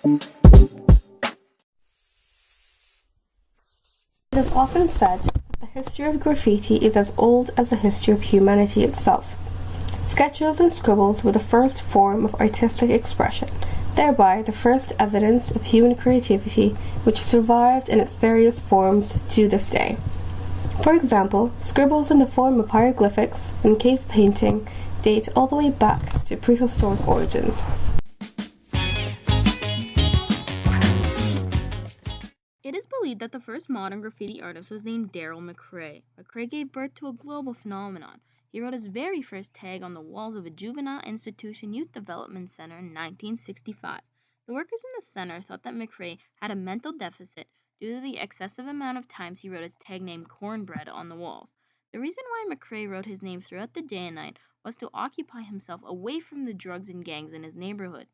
It is often said that the history of graffiti is as old as the history of humanity itself. Sketches and scribbles were the first form of artistic expression, thereby the first evidence of human creativity which survived in its various forms to this day. For example, scribbles in the form of hieroglyphics and cave painting date all the way back to prehistoric origins. It is believed that the first modern graffiti artist was named Daryl McRae. McRae gave birth to a global phenomenon. He wrote his very first tag on the walls of a juvenile institution youth development center in 1965. The workers in the center thought that McRae had a mental deficit due to the excessive amount of times he wrote his tag name Cornbread on the walls. The reason why McRae wrote his name throughout the day and night was to occupy himself away from the drugs and gangs in his neighborhood.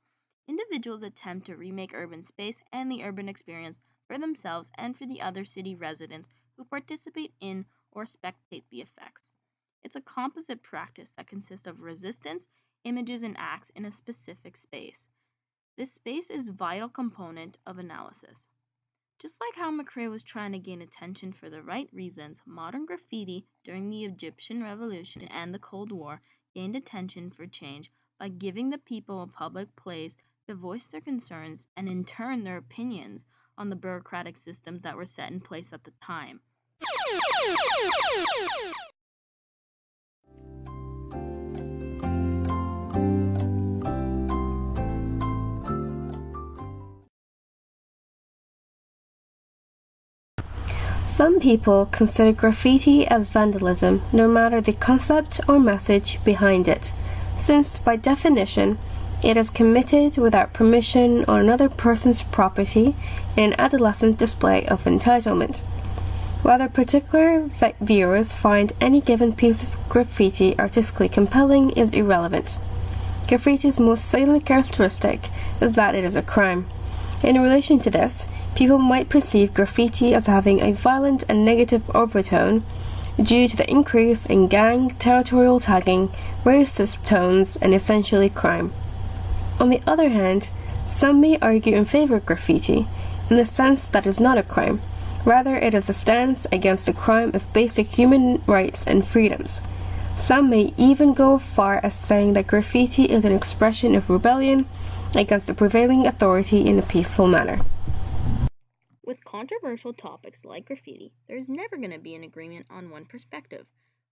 Individuals attempt to remake urban space and the urban experience for themselves and for the other city residents who participate in or spectate the effects. It's a composite practice that consists of resistance, images, and acts in a specific space. This space is a vital component of analysis. Just like how McRae was trying to gain attention for the right reasons, modern graffiti during the Egyptian Revolution and the Cold War gained attention for change by giving the people a public place to voice their concerns and in turn their opinions on the bureaucratic systems that were set in place at the time. Some people consider graffiti as vandalism, no matter the concept or message behind it, since by definition, it is committed without permission on another person's property in an adolescent display of entitlement. Whether particular viewers find any given piece of graffiti artistically compelling is irrelevant. Graffiti's most salient characteristic is that it is a crime. In relation to this, people might perceive graffiti as having a violent and negative overtone due to the increase in gang, territorial tagging, racist tones, and essentially crime. On the other hand, some may argue in favor of graffiti, in the sense that it is not a crime. Rather, it is a stance against the crime of basic human rights and freedoms. Some may even go far as saying that graffiti is an expression of rebellion against the prevailing authority in a peaceful manner. With controversial topics like graffiti, there is never going to be an agreement on one perspective.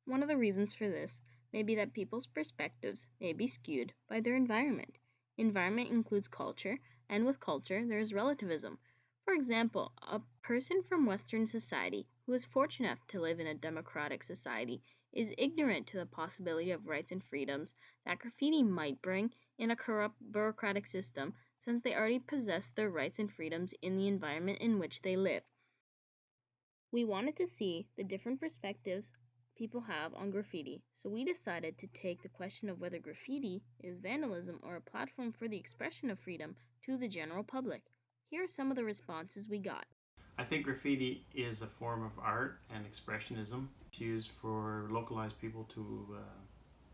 One of the reasons for this may be that people's perspectives may be skewed by their environment. Environment includes culture, and with culture, there is relativism. For example, a person from Western society who is fortunate enough to live in a democratic society is ignorant to the possibility of rights and freedoms that graffiti might bring in a corrupt bureaucratic system, since they already possess their rights and freedoms in the environment in which they live. We wanted to see the different perspectives people have on graffiti, so we decided to take the question of whether graffiti is vandalism or a platform for the expression of freedom to the general public. Here are some of the responses we got. I think graffiti is a form of art and expressionism. It's used for localized people to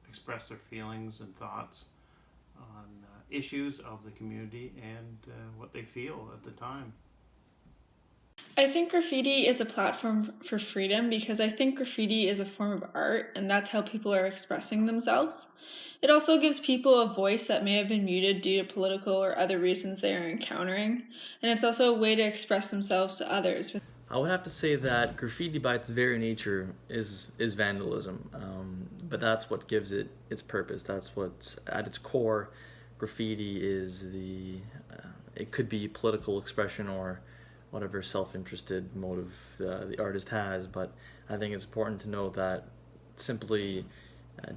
express their feelings and thoughts on issues of the community and what they feel at the time. I think graffiti is a platform for freedom because I think graffiti is a form of art and that's how people are expressing themselves. It also gives people a voice that may have been muted due to political or other reasons they are encountering, and it's also a way to express themselves to others. I would have to say that graffiti by its very nature is vandalism, but that's what gives it its purpose. That's what's at its core. Graffiti is it could be political expression or whatever self-interested motive the artist has, but I think it's important to know that simply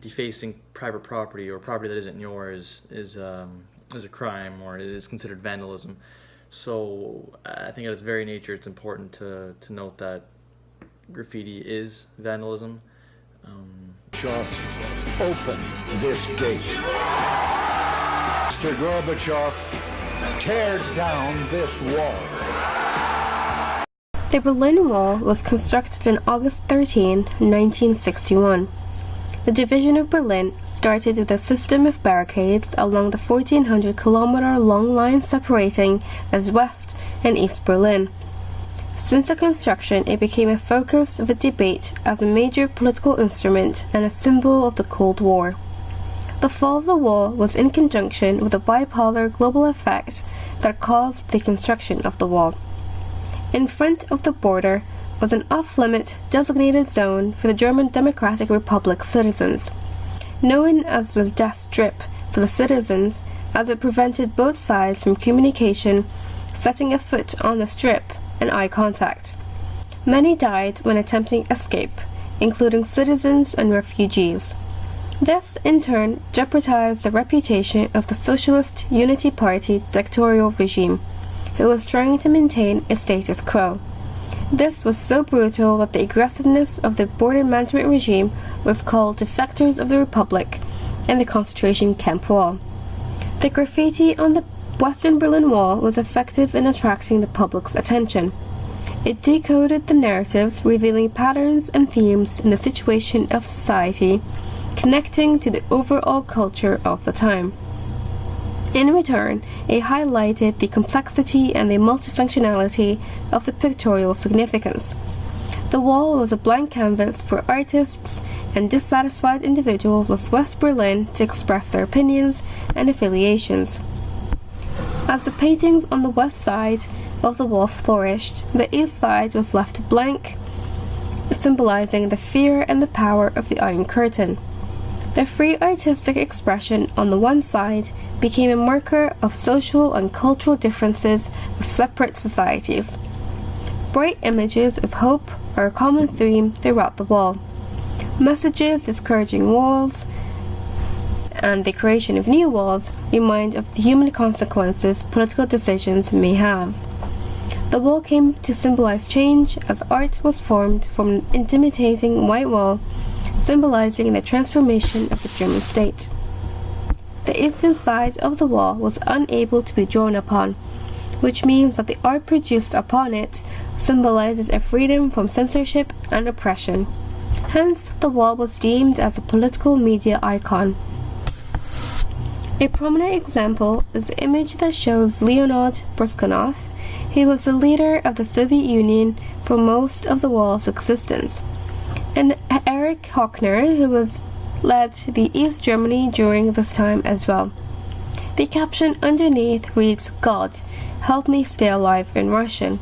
defacing private property or property that isn't yours is a crime, or it is considered vandalism. So I think at its very nature it's important to note that graffiti is vandalism. Gorbachev, open this gate. Mr. Gorbachev, tear down this wall. The Berlin Wall was constructed on August 13, 1961. The division of Berlin started with a system of barricades along the 1,400-kilometer-long line separating as West and East Berlin. Since the construction, it became a focus of a debate as a major political instrument and a symbol of the Cold War. The fall of the wall was in conjunction with the bipolar global effect that caused the construction of the wall. In front of the border was an off-limit designated zone for the German Democratic Republic citizens, known as the Death Strip for the citizens, as it prevented both sides from communication, setting a foot on the strip, and eye contact. Many died when attempting escape, including citizens and refugees. This, in turn, jeopardized the reputation of the Socialist Unity Party dictatorial regime, who was trying to maintain a status quo. This was so brutal that the aggressiveness of the border management regime was called defectors of the Republic and the concentration camp wall. The graffiti on the Western Berlin Wall was effective in attracting the public's attention. It decoded the narratives, revealing patterns and themes in the situation of society, connecting to the overall culture of the time. In return, it highlighted the complexity and the multifunctionality of the pictorial significance. The wall was a blank canvas for artists and dissatisfied individuals of West Berlin to express their opinions and affiliations. As the paintings on the west side of the wall flourished, the east side was left blank, symbolizing the fear and the power of the Iron Curtain. The free artistic expression on the one side became a marker of social and cultural differences with separate societies. Bright images of hope are a common theme throughout the wall. Messages discouraging walls and the creation of new walls remind of the human consequences political decisions may have. The wall came to symbolize change as art was formed from an intimidating white wall, symbolizing the transformation of the German state. The eastern side of the wall was unable to be drawn upon, which means that the art produced upon it symbolizes a freedom from censorship and oppression. Hence, the wall was deemed as a political media icon. A prominent example is the image that shows Leonid Brezhnev. He was the leader of the Soviet Union for most of the wall's existence, and Erich Honecker, who led the East Germany during this time as well. The caption underneath reads, "God, help me stay alive" in Russian.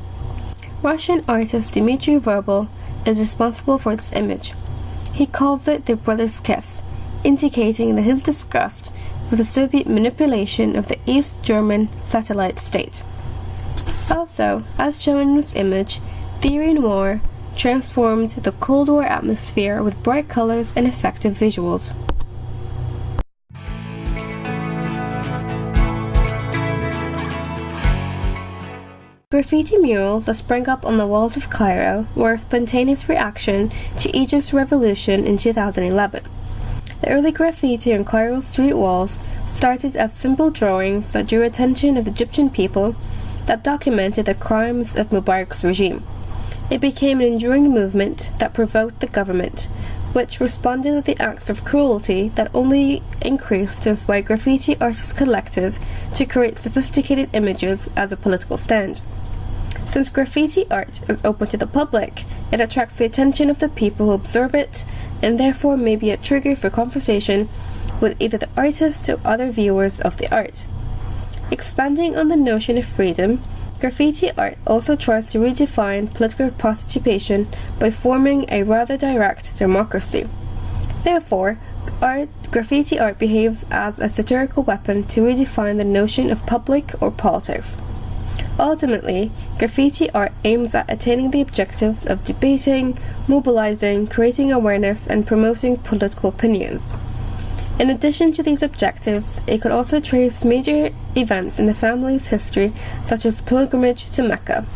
Russian artist Dmitry Verbal is responsible for this image. He calls it the brother's kiss, indicating that his disgust with the Soviet manipulation of the East German satellite state. Also, as shown in this image, Theory Noir transformed the Cold War atmosphere with bright colors and effective visuals. Graffiti murals that sprang up on the walls of Cairo were a spontaneous reaction to Egypt's revolution in 2011. The early graffiti on Cairo's street walls started as simple drawings that drew attention of the Egyptian people that documented the crimes of Mubarak's regime. It became an enduring movement that provoked the government, which responded with the acts of cruelty that only increased to inspire Graffiti Artists Collective to create sophisticated images as a political stand. Since graffiti art is open to the public, it attracts the attention of the people who observe it, and therefore may be a trigger for conversation with either the artist or other viewers of the art. Expanding on the notion of freedom, graffiti art also tries to redefine political participation by forming a rather direct democracy. Therefore, graffiti art behaves as a satirical weapon to redefine the notion of public or politics. Ultimately, graffiti art aims at attaining the objectives of debating, mobilizing, creating awareness, and promoting political opinions. In addition to these objectives, it could also trace major events in the family's history, such as the pilgrimage to Mecca.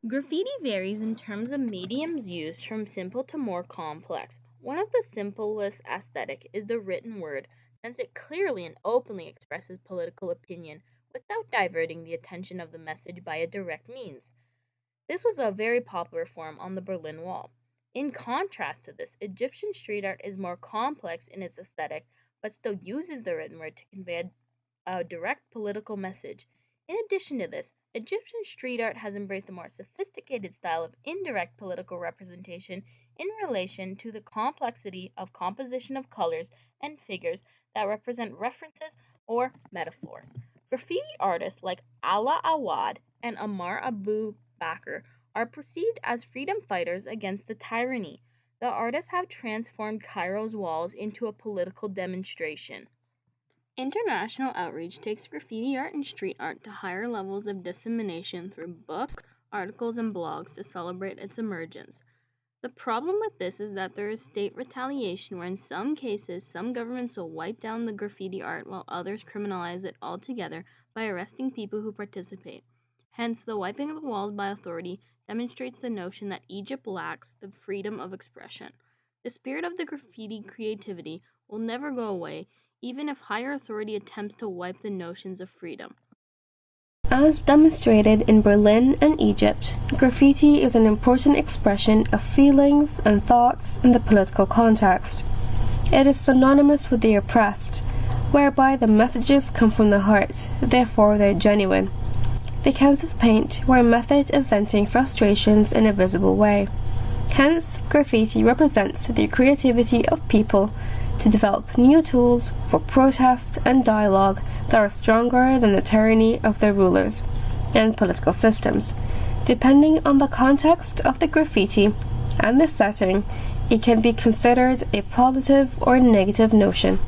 Graffiti varies in terms of mediums used from simple to more complex. One of the simplest aesthetic is the written word, since it clearly and openly expresses political opinion without diverting the attention of the message by a direct means. This was a very popular form on the Berlin Wall. In contrast to this, Egyptian street art is more complex in its aesthetic, but still uses the written word to convey a direct political message. In addition to this, Egyptian street art has embraced a more sophisticated style of indirect political representation in relation to the complexity of composition of colors and figures that represent references or metaphors. Graffiti artists like Ala Awad and Amar Abu Bakr are perceived as freedom fighters against the tyranny. The artists have transformed Cairo's walls into a political demonstration. International outreach takes graffiti art and street art to higher levels of dissemination through books, articles, and blogs to celebrate its emergence. The problem with this is that there is state retaliation where in some cases some governments will wipe down the graffiti art while others criminalize it altogether by arresting people who participate. Hence, the wiping of the walls by authority demonstrates the notion that Egypt lacks the freedom of expression. The spirit of the graffiti creativity will never go away, even if higher authority attempts to wipe the notions of freedom. As demonstrated in Berlin and Egypt, graffiti is an important expression of feelings and thoughts in the political context. It is synonymous with the oppressed, whereby the messages come from the heart, therefore they're genuine. The cans of paint were a method of venting frustrations in a visible way. Hence, graffiti represents the creativity of people to develop new tools for protest and dialogue that are stronger than the tyranny of their rulers and political systems. Depending on the context of the graffiti and the setting, it can be considered a positive or negative notion.